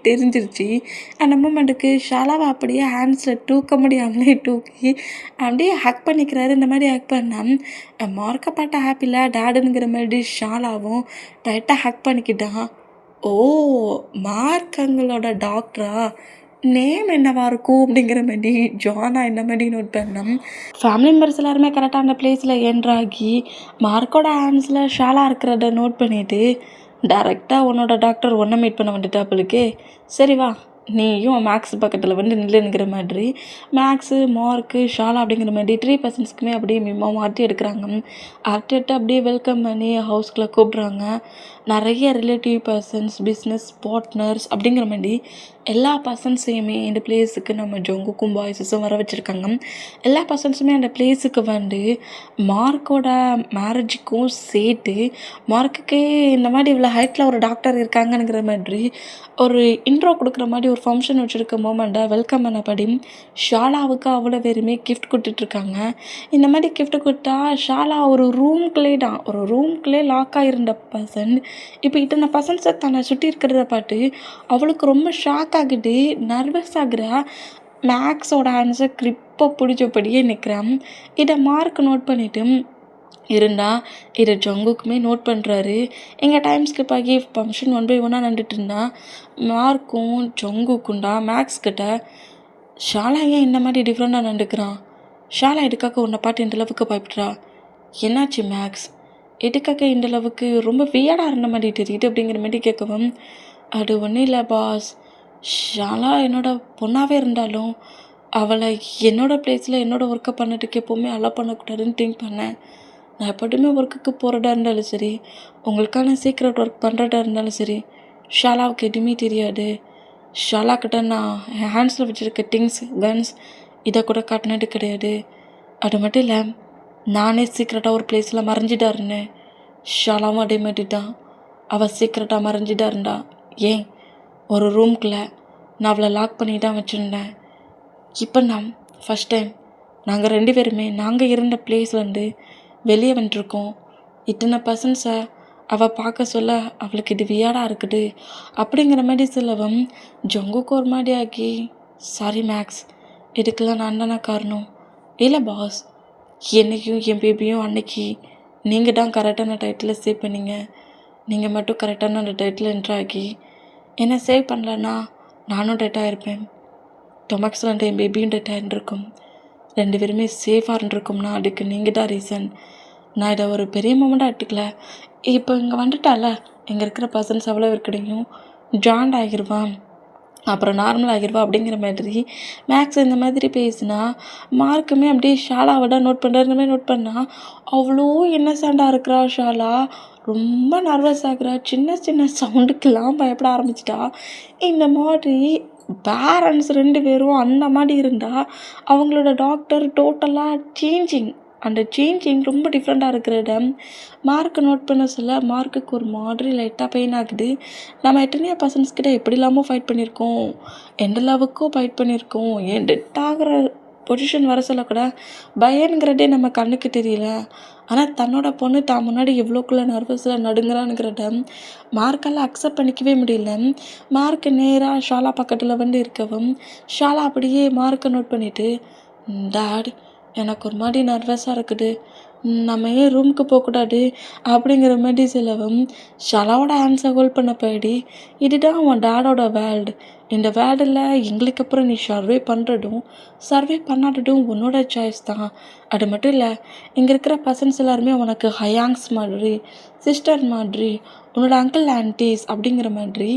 தெரிஞ்சிருச்சு. அந்த மூமெண்ட்டுக்கு ஷாலாவை அப்படியே ஹேண்ட்ஸில் தூக்க முடியாமலே தூக்கி அப்படியே ஹக் பண்ணிக்கிறாரு. இந்த மாதிரி ஹக் பண்ணால் மார்க்கை பார்த்த ஹாப்பியில் டேடுங்கிற மாதிரி ஷாலாவும் டைட்டாக ஹக் பண்ணிக்கிட்டான். ஓ மார்க் அங்களோட டாக்டரா, நேம் என்னவா இருக்கும் அப்படிங்கிற மாதிரி ஜானா இந்த மாதிரி நோட் பண்ணோம். ஃபேமிலி மெம்பர்ஸ் எல்லாருமே கரெக்டாக அந்த பிளேஸில் என்ட்ராகி மார்க்கோட ஹேண்ட்ஸில் ஷாலா இருக்கிறத நோட் பண்ணிவிட்டு, டேரெக்டாக உன்னோட டாக்டர் ஒன்றை மீட் பண்ண வந்துட்டாப்புளுக்கு, சரி வா நீயும் மேக்ஸ் பக்கத்தில் வந்து நில்லுங்கிற மாதிரி மேக்ஸு மார்க்கு ஷாலா அப்படிங்கிற மாதிரி 3 பர்சன்ஸ்க்குமே அப்படியே மிம்மாவும் ஆர்ட்டி எடுக்கிறாங்க. ஆர்ட்டி எடுத்து அப்படியே வெல்கம் பண்ணி ஹவுஸ்குள்ளே கூப்பிட்றாங்க. நிறைய ரிலேட்டிவ் பர்சன்ஸ், பிஸ்னஸ் பார்ட்னர்ஸ் அப்படிங்கிற மாதிரி எல்லா பர்சன்ஸையுமே இந்த பிளேஸுக்கு நம்ம ஜொங்குக்கும் பாய்ஸஸும் வர வச்சுருக்காங்க. எல்லா பர்சன்ஸுமே அந்த பிளேஸுக்கு வந்து மார்க்கோட மேரேஜுக்கும் சேர்த்து மார்க்குக்கு இந்த மாதிரி இவ்வளோ ஹைட்டில் ஒரு டாக்டர் இருக்காங்கங்கிற மாதிரி ஒரு இன்ட்ரோ கொடுக்குற மாதிரி ஒரு ஃபங்க்ஷன் வச்சுருக்க மூமெண்ட்டை வெல்கம் பண்ணபடி ஷாலாவுக்கு அவ்வளோ பேருமே கிஃப்ட் கொடுத்துட்ருக்காங்க. இந்த மாதிரி கிஃப்ட் கொடுத்தா ஷாலா ஒரு ரூம்குள்ளே லாக் ஆகிருந்த பர்சன் இப்போ இத்தனை பர்சன்ஸை தன்னை சுற்றி இருக்கிறத பார்த்து அவளுக்கு ரொம்ப ஷாக் ஆகுது, நர்வஸ் ஆகுறா. மேக்ஸோட ஆன்சர் கிரிப்பை பிடிச்சபடியே நிற்கிறான். இதை மார்க் நோட் பண்ணிவிட்டு இருந்தால் இதை ஜங்குக்குமே நோட் பண்ணுறாரு. எங்கள் டைம் ஸ்கிப் ஆகி ஃபங்க்ஷன் 1 by 1 நடந்துட்டு இருந்தா. மார்க்கும் ஜங்குக்குண்டா மேக்ஸ் கிட்ட, ஷாலா ஏன் இந்த மாதிரி டிஃப்ரெண்ட்டாக நடந்துக்கிறான், ஷாலா எதுக்காக உன்னை பார்த்து இந்த அளவுக்கு பயப்படுறா, என்னாச்சு மேக்ஸ், எதுக்காக இந்த அளவுக்கு ரொம்ப வியர்டாக இருந்த மாதிரி தெரியுது அப்படிங்கிற மாதிரி கேட்கவும், அது ஒன்றும் இல்லை பாஸ், ஷாலா என்னோட பொண்ணாகவே இருந்தாலும் அவளை என்னோடய பிளேஸில் என்னோடய ஒர்க்கை பண்ணதுக்கு எப்போவுமே அலோவ் பண்ணக்கூடாதுன்னு திங்க் பண்ணேன். நான் எப்போதுமே ஒர்க்குக்கு போகிறதா இருந்தாலும் சரி, உங்களுக்கான சீக்ரெட் ஒர்க் பண்ணுறதா இருந்தாலும் சரி, ஷாலாவுக்கு எதுவுமே தெரியாது. ஷாலா கிட்ட நான் என் ஹேண்ட்ஸில் வச்சுருக்க திங்ஸ், கன்ஸ் இதை கூட காட்டினது கிடையாது. அது மட்டும் இல்லை, நானே சீக்ரெட்டாக ஒரு பிளேஸில் மறைஞ்சிட்டா இருந்தேன். ஷாலாவும் அதே மாதிரி தான், அவள் சீக்ரெட்டாக மறைஞ்சிட்டா இருந்தா. ஏன் ஒரு ரூம்குள்ளே நான் அவளை லாக் பண்ணி தான் வச்சுருந்தேன். இப்போ நான் ஃபஸ்ட் டைம் நாங்கள் 2 பேருமே நாங்கள் இருந்த பிளேஸ்லேருந்து வெளியே வந்துட்டுருக்கோம். இத்தனை பர்சன்ஸை அவள் பார்க்க சொல்ல அவளுக்கு இது வியாடாக இருக்குது அப்படிங்கிற மாதிரி சொல்லவும் ஜங்குக்கு ஒரு மாதிரி ஆகி, சாரி மேக்ஸ், இதுக்கெல்லாம் நான் தானே காரணம். இல்லை பாஸ், என்னைக்கும் என் பேபியும் அன்னைக்கு நீங்கள் தான் கரெக்டான டைட்டில் சேவ் பண்ணீங்க. நீங்கள் மட்டும் கரெக்டான அந்த டைட்டில் என்ட்ராகி என்னை சேவ் பண்ணலன்னா நானும் டெட்டாக இருப்பேன். டொமக்ஸில் என் பேபியும் டெட்டாக இருந்திருக்கும். 2 பேருமே சேஃபாக இருந்திருக்கும்னா அதுக்கு நீங்கள் தான் ரீசன். நான் இதை ஒரு பெரிய மூமெண்ட்டாக எடுத்துக்கல. இப்போ இங்கே வந்துட்டால, இங்கே இருக்கிற பர்சன்ஸ் அவ்வளோ இருக்கடையும் ஜாயிண்ட் ஆகிடுவான், அப்புறம் நார்மல் ஆகிடுவா அப்படிங்கிற மாதிரி மேக்ஸ் இந்த மாதிரி பேசினா மார்க்குமே அப்படியே ஷாலாவோட நோட் பண்ணுற இந்த மாதிரி நோட் பண்ணால் அவ்வளோ இன்னசென்ட்டாக இருக்கிறா ஷாலா. ரொம்ப நர்வஸ் ஆகுறா, சின்ன சின்ன சவுண்டுக்கெல்லாம் பயப்பட ஆரம்பிச்சிட்டா. இந்த மாதிரி பேரண்ட்ஸ் 2 பேரும் அந்த மாதிரி இருந்தால் அவங்களோட டாக்டர் டோட்டலாக சேஞ்சிங். அந்த சேஞ்சிங் ரொம்ப டிஃப்ரெண்ட்டாக இருக்கிற இடம். மார்க்கு நோட் பண்ண சொல்ல மார்க்குக்கு ஒரு மாதிரி லைட்டாக பெயின் ஆகுது. நம்ம எத்தனையோ பர்சன்ஸ் கிட்ட எப்படி இல்லாமல் ஃபைட் பண்ணியிருக்கோம், எந்த லெவலுக்கும் ஃபைட் பண்ணியிருக்கோம். ஏன் டெட் ஆகிற பொசிஷன் வர சொல்ல கூட பயங்கிறதே நம்ம கண்ணுக்கு தெரியல. ஆனால் தன்னோட பொண்ணு தான் முன்னாடி எவ்வளோக்குள்ள நர்வஸில் நடுங்கிறானுங்கிறத மார்க்கெல்லாம் அக்செப்ட் பண்ணிக்கவே முடியல. மார்க்கு நேராக ஷாலா பக்கத்தில் இருக்கவும் ஷாலா அப்படியே மார்க்கை நோட் பண்ணிவிட்டு, டாட் எனக்கு ஒரு மாதிரி நர்வஸாக இருக்குது, நம்ம ஏன் ரூமுக்கு போகக்கூடாது அப்படிங்கிற மாதிரி சொல்லவும் ஷாலாவோட ஆன்சர் ஹோல்ட் பண்ண போயிடி, இதுதான் உன் டேடோட வேர்ல்டு. இந்த வேர்ல்டில் எங்களுக்கு அப்புறம் நீ சர்வே பண்ணாததும் உன்னோட சாய்ஸ் தான். அது மட்டும் இல்லை, இங்கே இருக்கிற பர்சன்ஸ் எல்லாருமே உனக்கு ஹயாங்ஸ் மாதிரி, சிஸ்டர் மாதிரி, உன்னோட அங்கிள் ஆன்டிஸ் அப்படிங்கிற மாதிரி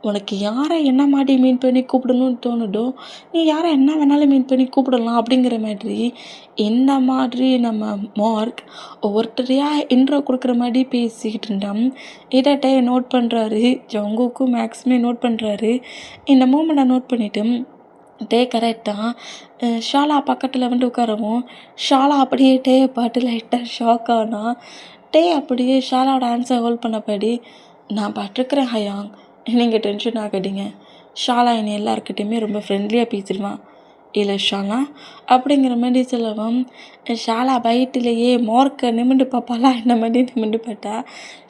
உனக்கு யாரை என்ன மாதிரி மீன் பண்ணி கூப்பிடணும்னு தோணுதோ நீ யாரை என்ன வேணாலும் மீன் பண்ணி கூப்பிடலாம் அப்படிங்கிற மாதிரி இந்த மாதிரி நம்ம மார்க் ஒவ்வொருத்தரையாக இன்ட்ரோ கொடுக்குற மாதிரி பேசிக்கிட்டு இருந்தான். இதை நோட் பண்ணுறாரு. ஜங்குக்கும் மேக்ஸுமே நோட் பண்ணுறாரு. இந்த மூமெண்ட்டை நோட் பண்ணிவிட்டு கரெக்டாக ஷாலா பக்கத்தில் உட்காரவும் ஷாலா அப்படியே பாட்டு லைட்டாக ஷாக் ஆனா. அப்படியே ஷாலாவோட ஆன்சர் ஹோல்ட் பண்ணபடி, நான் பார்த்துருக்குறேன் ஹயாங், நீங்கள் டென்ஷன் ஆகாதீங்க. ஷாலா என்னை எல்லாருக்கிட்டையுமே ரொம்ப ஃப்ரெண்ட்லியாக பேசிடுவான். இல்லை ஷாலா அப்படிங்கிற மாதிரி சொல்லவும் ஷாலா பைட்டிலேயே மார்க்கை நிமிண்டு பார்ப்பாளா இந்த மாதிரி நிமிண்டு பார்த்தா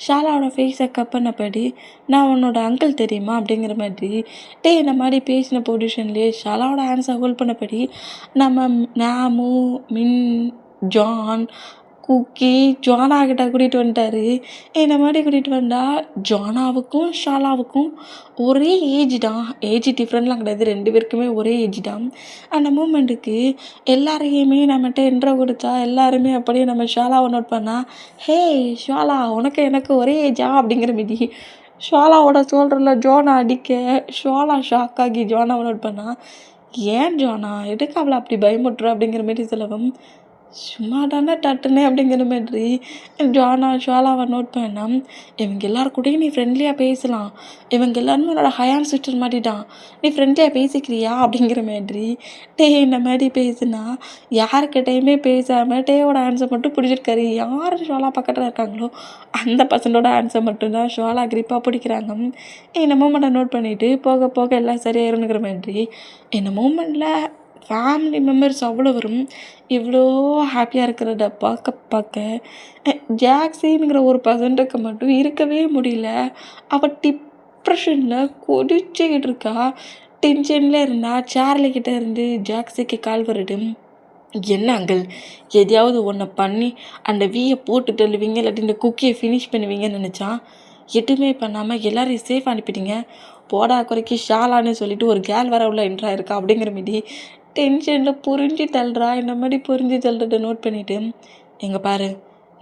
ஷாலாவோட ஃபேஸை கப் பண்ணபடி, நான் உன்னோட அங்கிள் தெரியுமா அப்படிங்கிற மாதிரி இந்த மாதிரி பேசின பொசிஷன்லேயே ஷாலாவோட ஆன்சர் ஹோல்ட் பண்ணபடி நம்ம நாமு, மின், ஜான், குக்கி ஜானா கிட்ட கூட்டிகிட்டு வந்துட்டாரு. இந்த மாதிரி கூட்டிகிட்டு வந்தால் ஜானாவுக்கும் ஷாலாவுக்கும் ஒரே ஏஜ் தான். ஏஜ் டிஃப்ரெண்ட்லாம் கிடையாது, 2 பேருக்குமே ஒரே ஏஜ் தான். அந்த மூமெண்ட்டுக்கு எல்லாரையுமே நம்மகிட்ட இன்ட்ரோ கொடுத்தா எல்லாருமே அப்படியே நம்ம ஷாலாவை நோட் பண்ணால், ஹே ஷாலா உனக்கு எனக்கு ஒரே ஏஜா அப்படிங்கிற மீதி ஷாலாவோட சோல்டரில் ஜோனா அடிக்க ஷாலா ஷாக் ஆகி ஜோனாவை நோட் பண்ணால், ஏன் ஜோனா எதுக்கு அவளை அப்படி பயமுட்டுற அப்படிங்கிற மாரி சொல்லவும், சும்மா தானே தட்டுனே அப்படிங்கிற மாதிரி ஷாலாவை நோட் பண்ணால், இவங்க எல்லாருக்கூடையும் நீ ஃப்ரெண்ட்லியாக பேசலாம், இவங்க எல்லாருமே உன்னோட ஹயான் சிஸ்டர் மாதிரி தான், நீ ஃப்ரெண்ட்லியாக பேசிக்கிறியா அப்படிங்கிற மாதிரி இந்த மாதிரி பேசுனா யாருக்கிட்டையுமே பேசாமல் டேயோட ஆன்சர் மட்டும் பிடிச்சிருக்காரு. யார் ஷாலா பக்கத்தில் இருக்காங்களோ அந்த பர்சனோட ஆன்சர் மட்டும்தான் ஷாலா கிரிப்பாக பிடிக்கிறாங்க. இந்த மூமெண்ட்டை நோட் பண்ணிவிட்டு போக போக எல்லாம் சரியாயிருங்கிற மாதிரி இந்த மூமெண்ட்டில் ஃபேமிலி மெம்பர்ஸ் அவ்வளோ வரும். இவ்வளோ ஹாப்பியாக இருக்கிறத பார்க்க ஜாக்ஸின்ங்கிற ஒரு பர்சன்ட்டுக்கு மட்டும் இருக்கவே முடியல. அவள் டிப்ரெஷனில் கொதிச்சுக்கிட்டு இருக்கா. டென்ஷனில் இருந்தா சார்லிக்கிட்ட இருந்து ஜாக்ஸிக்கு கால் வருது. என்ன அங்கிள், எதையாவது ஒன்றை பண்ணி அந்த வீயை போட்டு தள்ளுவீங்க, இல்லாட்டி இந்த குக்கியை ஃபினிஷ் பண்ணுவீங்கன்னு நினச்சா எதுவுமே பண்ணாமல் எல்லாரையும் சேஃப் அனுப்பிட்டீங்க. போடா குறைக்கி ஷாலான்னு சொல்லிட்டு ஒரு கேர்ள் வர உள்ள என்ட்ரா இருக்கா அப்படிங்கிற மீதி டென்ஷனில் புரிஞ்சு தள்ளுறா. இந்த மாதிரி புரிஞ்சு தள்ளுறத நோட் பண்ணிவிட்டு, எங்கே பாரு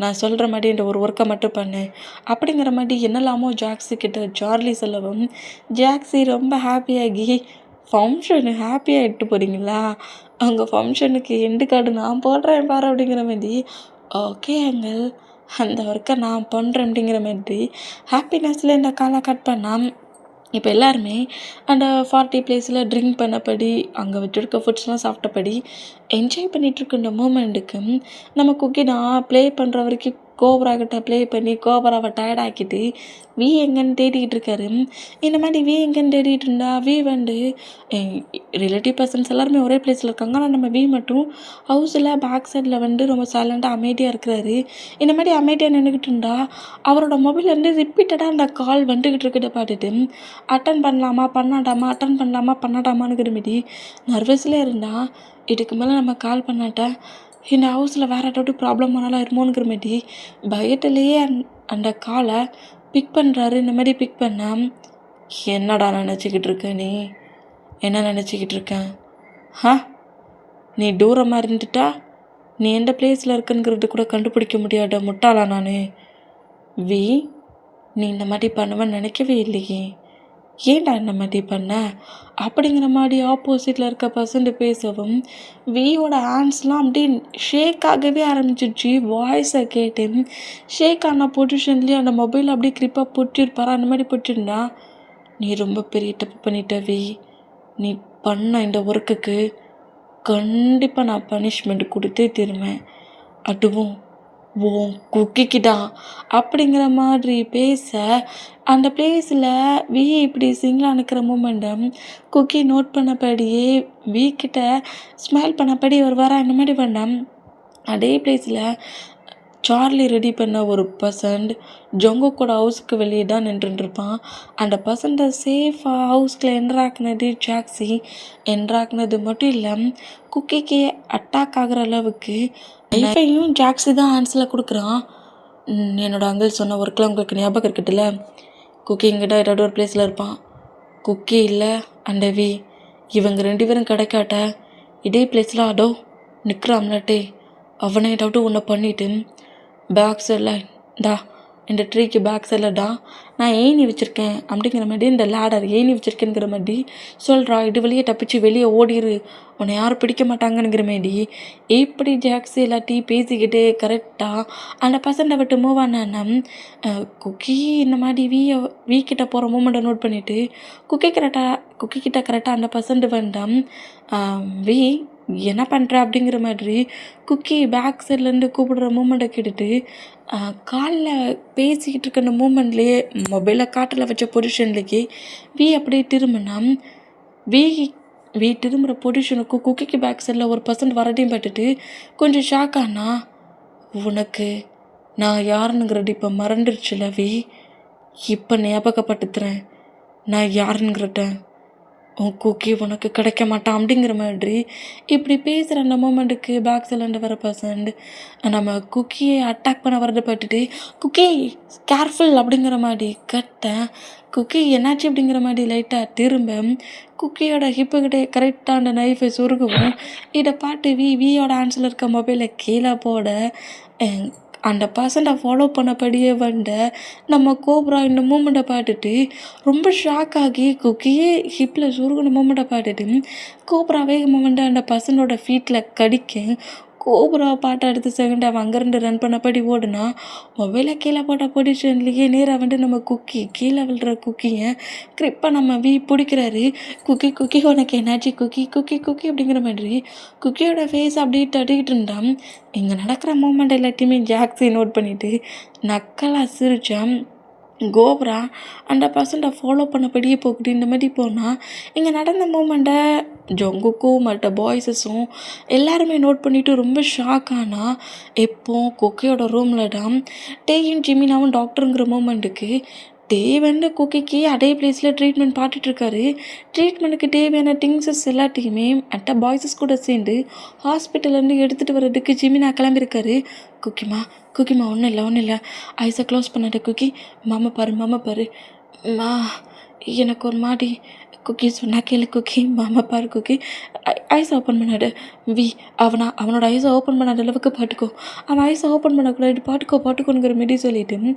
நான் சொல்கிற மாதிரி இந்த ஒரு ஒர்க்கை மட்டும் பண்ணு அப்படிங்கிற மாதிரி என்னெல்லாமோ ஜாக்ஸி கிட்ட சார்லி சொல்லவும் ஜாக்ஸி ரொம்ப ஹாப்பியாகி, ஃபங்க்ஷனு ஹாப்பியாக இட்டு போகிறீங்களா, அங்கே ஃபங்க்ஷனுக்கு எண்டு கார்டு நான் போடுறேன் பாரு அப்படிங்கிற மாதிரி, ஓகே அங்கிள் அந்த ஒர்க்கை நான் பண்ணுறேன் அப்படிங்கிற மாதிரி ஹாப்பினஸில் இந்த காலை கட் பண்ணால் இப்போ எல்லாருமே அந்த 40 பிளேஸில் ட்ரிங்க் பண்ணபடி அங்கே வச்சுருக்க ஃபுட்ஸ்லாம் சாப்பிட்டபடி என்ஜாய் பண்ணிகிட்ருக்க இந்த மூமெண்ட்டுக்கு நம்ம குக்கி தான் ப்ளே பண்ணுற வரைக்கும் கோபராக்கிட்ட ப்ளே பண்ணி கோபராவை டயர்டாக்கிட்டு வி எங்கன்னு தேடிக்கிட்டு இருக்காரு. இந்த மாதிரி வி எங்கன்னு தேடிட்டு இருந்தா வி ரிலேட்டிவ் பர்சன்ஸ் எல்லாருமே ஒரே பிளேஸில் இருக்காங்க. ஆனால் நம்ம வி மட்டும் ஹவுஸில் பேக் சைடில் ரொம்ப சைலண்ட்டாக அமைதியாக இருக்கிறாரு. இந்த மாதிரி அமைதியாக நின்றுக்கிட்டு இருந்தா அவரோட மொபைல்லேருந்து ரிப்பீட்டடாக அந்த கால் வந்துக்கிட்டு இருக்கிறத பார்த்துட்டு அட்டன் பண்ணலாமா பண்ணாட்டாமாங்கிற மாரி நர்வஸில் இருந்தால், இதுக்கு மேலே நம்ம கால் பண்ணாட்ட இந்த ஹவுஸில் வேறு ஏதாவது ப்ராப்ளம் ஆனாலும் இருமோங்கிற மாரி பயத்துலேயே அந்த காலை பிக் பண்ணுறாரு. இந்த மாதிரி பிக் பண்ணால், என்னடா நினச்சிக்கிட்டு இருக்க நீ, என்ன நினச்சிக்கிட்டு இருக்க, நீ தூரமாக இருந்துட்டா நீ எந்த பிளேஸில் இருக்குங்கிறது கூட கண்டுபிடிக்க முடியாத முட்டாளா நான், நீ இந்த மாதிரி பண்ணுவேன்னு நினைக்கவே இல்லையே, ஏன்டா இந்த மாதிரி பண்ண அப்படிங்கிற மாதிரி ஆப்போசிட்டில் இருக்க பர்சன்ட் பேசவும் வியோட ஹேண்ட்ஸ்லாம் அப்படியே ஷேக் ஆகவே ஆரம்பிச்சிடுச்சு. வாய்ஸை கேட்டு ஷேக் ஆன பொசிஷன்லேயே அந்த மொபைல் அப்படியே கிரிப்பாக பிடிச்சிருப்பாரா, அந்த மாதிரி பிடிச்சிருந்தா, நீ ரொம்ப பெரிய தப்பு பண்ணிட்ட வி, நீ பண்ண இந்த ஒர்க்குக்கு கண்டிப்பாக நான் பனிஷ்மெண்ட் கொடுத்தே தருவேன், அதுவும் உன் குக்கிக்கு தான் அப்படிங்கிற மாதிரி பேச அந்த பிளேஸில் இப்படி சிங்கிளாக நிற்கிற மூமெண்டம் குக்கி நோட் பண்ணபடியே கிட்ட ஸ்மைல் பண்ணபடி ஒரு வாரம் இந்த மாதிரி வேண்டாம். அதே பிளேஸில் சார்லி ரெடி பண்ண ஒரு பர்சன்ட் ஜொங்கோக்கோட ஹவுஸுக்கு வெளியே தான் நின்றுருப்பான். அந்த பர்சன்ட்டை சேஃபாக ஹவுஸ்கில் என்ட்ராக்குனது ஜாக்ஸி. என்ட்ராக்குனது மட்டும் இல்லை, குக்கிக்கு அட்டாக் ஆகிற அளவுக்கு லைஃபையும் ஜாக்ஸி தான் ஹேண்ட்ஸில் கொடுக்குறான். என்னோடய அங்கிள் சொன்ன ஒர்க்கில் உங்களுக்கு ஞாபகம் இருக்கட்டுல, குக்கிங்கிட்ட ஏதாவது ஒரு பிளேஸில் இருப்பான். குக்கி இல்லை அண்ட் இவங்க 2 பேரும் கிடைக்காட்ட இதே பிளேஸில் அதோ நிற்கிறாம்லட்டே, அவனை ஏதாவது ஒன்று பண்ணிவிட்டு பேக் சைடில் இந்த ட்ரீக்கு பேக் சைடில்டா நான் ஏணி வச்சுருக்கேன் அப்படிங்கிற மாதிரி, இந்த லேடர் ஏணி வச்சுருக்கேங்கிற மாதிரி சொல்கிறா. இது வழியே தப்பிச்சு வெளியே ஓடிரு, உன்னை யாரும் பிடிக்க மாட்டாங்கங்கிற மாரி இப்படி ஜாக்ஸி எல்லாத்தையும் பேசிக்கிட்டு கரெக்டாக அந்த பசண்டை விட்டு மூவ் ஆனா குக்கி இந்த மாதிரி வீக்கிட்ட போகிற மூமெண்ட்டை நோட் பண்ணிவிட்டு குக்கி கிட்ட கரெக்டாக அந்த பசண்டு வேண்டாம் என்ன பண்ணுற அப்படிங்கிற மாதிரி குக்கி பேக் சைட்லேருந்து கூப்பிடுற மூமெண்ட்டை கேட்டுட்டு காலில் பேசிக்கிட்டு இருக்க அந்த மூமெண்ட்லேயே மொபைலை காட்டில் வச்ச பொசிஷன்லேயே அப்படியே திரும்பினா திரும்புகிற பொசிஷனுக்கு குக்கிக்கு பேக் சைடில் ஒரு பர்சன்ட் வரதையும் பார்த்துட்டு கொஞ்சம் ஷாக் ஆனா, உனக்கு நான் யாருன்னுங்கிறது இப்போ மறந்துடுச்சுல இப்போ ஞாபகப்படுத்துகிறேன் நான் யாருங்கிறத, உன் குக்கி உனக்கு கிடைக்க மாட்டான் அப்படிங்கிற மாதிரி இப்படி பேசுகிற அந்த மூமெண்ட்டுக்கு பேக் சைட்லேருந்து வர பர்சன்ட் நம்ம குக்கியை அட்டாக் பண்ண வரதை பார்த்துட்டு குக்கி கேர்ஃபுல் அப்படிங்கிற மாதிரி கட்டேன். குக்கி என்னாச்சு அப்படிங்கிற மாதிரி லைட்டாக திரும்ப குக்கியோட ஹிப்புக்கிட்டே கரெக்டாக அந்த நைஃபை சுருகவும் இதை பாட்டு வியோட ஹேண்ட்ஸில் இருக்க மொபைலை கீழே போட அந்த பர்சன்ட்டை ஃபாலோ பண்ணபடியே வந்த நம்ம கோப்ரா இந்த மூமெண்ட்டை பார்த்துட்டு ரொம்ப ஷாக் ஆகி குக்கியே ஹிப்பில் சுருகின மூமெண்ட்டை பார்த்துட்டு கோப்ரா வேகமாக வந்து அந்த பர்சனோட ஃபீட்டில் கடிக்க கோப்ரா பாட்டை அடுத்த செகண்ட் அவன் அங்கேருந்து ரன் பண்ணபடி ஓடுனா மொபைலை கீழே போட்ட பொசிஷன்லேயே நேராக வந்து நம்ம குக்கி கீழே விழுற குக்கியை கிரிப்பாக நம்ம பிடிக்கிறாரு. குக்கி உனக்கு என்னாச்சு குக்கி குக்கி குக்கி அப்படிங்கிற மாதிரி குக்கியோட ஃபேஸ் அப்படியே தட்டிக்கிட்டு இருந்தான். இங்கே நடக்கிற மூமெண்ட் எல்லாத்தையுமே ஜாக்ஸி நோட் பண்ணிவிட்டு நக்கலாக சிரித்தான். கோப்ரா அந்த பர்சன்ட்டை ஃபாலோ பண்ணபடியே போக்கிட்டு இந்த மாதிரி போனால் இங்கே நடந்த மூமெண்ட்டை ஜொங்குக்கும் மற்ற பாய்ஸஸும் எல்லாருமே நோட் பண்ணிவிட்டு ரொம்ப ஷாக் ஆனால் குக்கியோட ரூமில் தான் டேயும் ஜிமினாவும் டாக்டருங்கிற மூமெண்ட்டுக்கு வந்து குக்கிக்கு அதே பிளேஸில் ட்ரீட்மெண்ட் பார்த்துட்ருக்காரு. ட்ரீட்மெண்ட்டுக்கு தேவையான திங்ஸஸ் எல்லாத்தையுமே மற்ற பாய்ஸஸ் கூட சேர்ந்து ஹாஸ்பிட்டல்லேருந்து எடுத்துகிட்டு வர்றதுக்கு ஜிமினா கிளம்பியிருக்காரு. குக்கிமா ஒன்றும் இல்லை ஐஸை க்ளோஸ் பண்ணாத குக்கி, மாமா பாரு எனக்கு ஒரு மாதிரி குக்கி சொன்னா கேளு குக்கி, மாமா பாரு குக்கி, ஐஸை ஓப்பன் பண்ணாடு அவனோட ஐஸை ஓப்பன் பண்ணாத அளவுக்கு பாட்டுக்கோ, அவன் ஐஸை ஓப்பன் பண்ணக்கூடாது பாட்டுக்கோங்கிற மாரி சொல்லிவிட்டு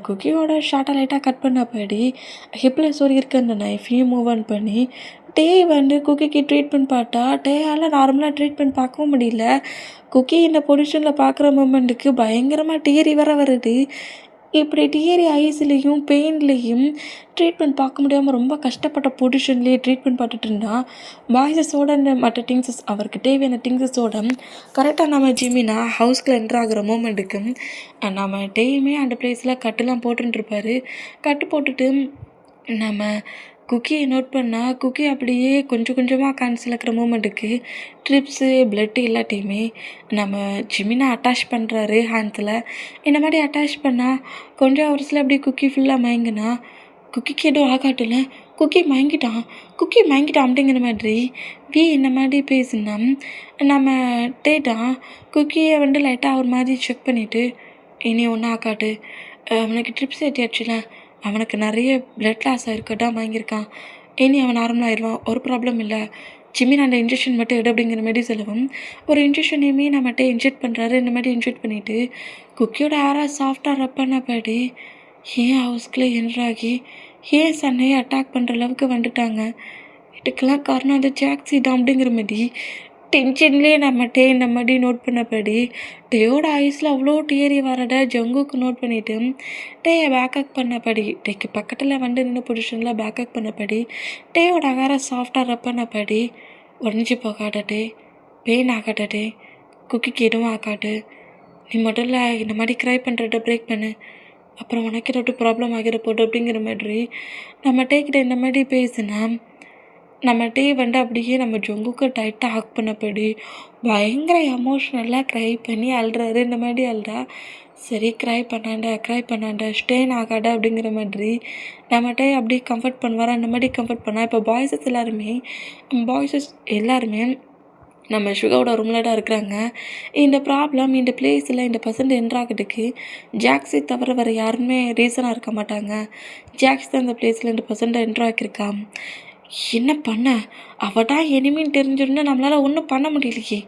குக்கியோட ஷார்ட்டாக லைட்டாக கட் பண்ணபடி ஹிப்பில் இருக்க அந்த நைஃபையும் மூவ் ஆன் பண்ணி வந்து குக்கிக்கு ட்ரீட்மெண்ட் பார்த்தா டேயால் நார்மலாக ட்ரீட்மெண்ட் பார்க்கவும் முடியல. குக்கி இந்த பொசிஷனில் பார்க்குற மூமெண்ட்டுக்கு பயங்கரமாக டியரி வருது. இப்படி டியரி ஐஸ்லேயும் பெயின்லேயும் ட்ரீட்மெண்ட் பார்க்க முடியாமல் ரொம்ப கஷ்டப்பட்ட பொசிஷன்லேயே ட்ரீட்மெண்ட் பார்த்துட்டு இருந்தால் பாய்ஸஸோட இந்த மற்ற திங்ஸஸ் அவருக்கு தேவையான திங்ஸஸோட கரெக்டாக நம்ம ஜிமினா ஹவுஸ்க்குள்ள என்ட்ரு ஆகிற மூமெண்ட்டுக்கு நம்ம டேயுமே அந்த பிளேஸில் கட்டுலாம் போட்டுருப்பாரு. கட்டு போட்டுட்டு நம்ம குக்கியை நோட் பண்ணால் குக்கி அப்படியே கொஞ்சம் கொஞ்சமாக கேன்சல் ஆகிற மூமெண்ட்டுக்கு ட்ரிப்ஸு பிளட்டு எல்லாத்தையுமே நம்ம ஜிமினா அட்டாச் பண்ணுறாரு ஹேண்ட்ஸில். இந்த மாதிரி அட்டாச் பண்ணால் கொஞ்சம் ஹவர்ஸில் அப்படியே குக்கி ஃபுல்லாக மயங்கினா குக்கிக்கு எதுவும் ஆகாட்டில்ல, குக்கி மயங்கிட்டான் அப்படிங்கிற மாதிரி இந்த மாதிரி பேசுனா நம்ம டேட்டான் குக்கியை வந்து லைட்டாக ஒரு மாதிரி செக் பண்ணிவிட்டு இனி ஒன்றும் ஆகாட்டு, அவனுக்கு ட்ரிப்ஸ் ஏற்றியாச்சுல, அவனுக்கு நிறைய பிளட் லாஸ் ஆகிருக்கதான் வாங்கியிருக்கான், இனி அவன் நார்மலாகிடுவான், ஒரு ப்ராப்ளம் இல்லை, ஜிமின் அந்த இன்ஜெக்ஷன் மட்டும் எடு அப்படிங்கிற மாதிரி சொல்லவும் ஒரு இன்ஜெக்ஷனையுமே நம்மகிட்ட இன்ஜெக்ட் பண்ணுறாரு. இந்த மாதிரி இன்ஜெக்ட் பண்ணிவிட்டு குக்கியோட ஹேரை சாஃப்டாக ரப் பண்ணபடி ஹவுஸ்குள்ளே என்ட்ராகி சன்னையை அட்டாக் பண்ணுற அளவுக்கு வந்துட்டாங்க. இதுக்கெல்லாம் காரணம் அந்த ஜாக்ஸி தான் அப்படிங்கிற மாதிரி டென்ஷன்லேயே நம்ம டே இந்த மாதிரி நோட் பண்ணபடி டேயோட ஐஸில் அவ்வளோ டேரி வரட ஜங்குக்கு நோட் பண்ணிவிட்டு டேயை பேக்கப் பண்ணபடி டேக்கு பக்கத்தில் வந்து நின்று பொசிஷனில் பேக்கப் பண்ணபடி டேயோட அகார சாஃப்டாக ரப் பண்ணபடி உடஞ்சி போகாத டே பெயின் ஆகாத டே குக்கிக்கு எதுவும் ஆகாது. நீ முதல்ல இந்த மாதிரி க்ரை பண்ணுறத பிரேக் பண்ணு, அப்புறம் உனக்கு ஏதாவது ப்ராப்ளம் ஆகிற போட்டு அப்படிங்கிற மாதிரி நம்ம டேக்கிட்ட இந்த மாதிரி பேசுனா நம்ம டே வந்து அப்படியே நம்ம ஜொங்குக்கு டைட்டாக ஹக் பண்ணபடி பயங்கர எமோஷ்னலாக க்ரை பண்ணி அழுறாரு. இந்த மாதிரி அழுறா சரி க்ரை பண்ணாண்ட ஸ்டேன் ஆகாட அப்படிங்கிற மாதிரி நம்ம டே அப்படியே கம்ஃபர்ட் பண்ணுவார். அந்த மாதிரி கம்ஃபர்ட் பண்ணால் இப்போ பாய்ஸஸ் எல்லாருமே நம்ம சுகாவோட ரூமில் தான் இருக்கிறாங்க. இந்த ப்ராப்ளம் இந்த பிளேஸில் இந்த பர்சன்ட் என்ட்ராகிறதுக்கு ஜாக்ஸை தவிர வேறு யாருமே ரீசனாக இருக்க மாட்டாங்க. ஜாக்ஸ் தான் இந்த பிளேஸில் இந்த பர்சன்ட் என்ட்ராக்கியிருக்கா. என்ன பண்ண அவள் தான் எனிமின்னு தெரிஞ்சிருந்தா நம்மளால் ஒன்றும் பண்ண முடியலையே.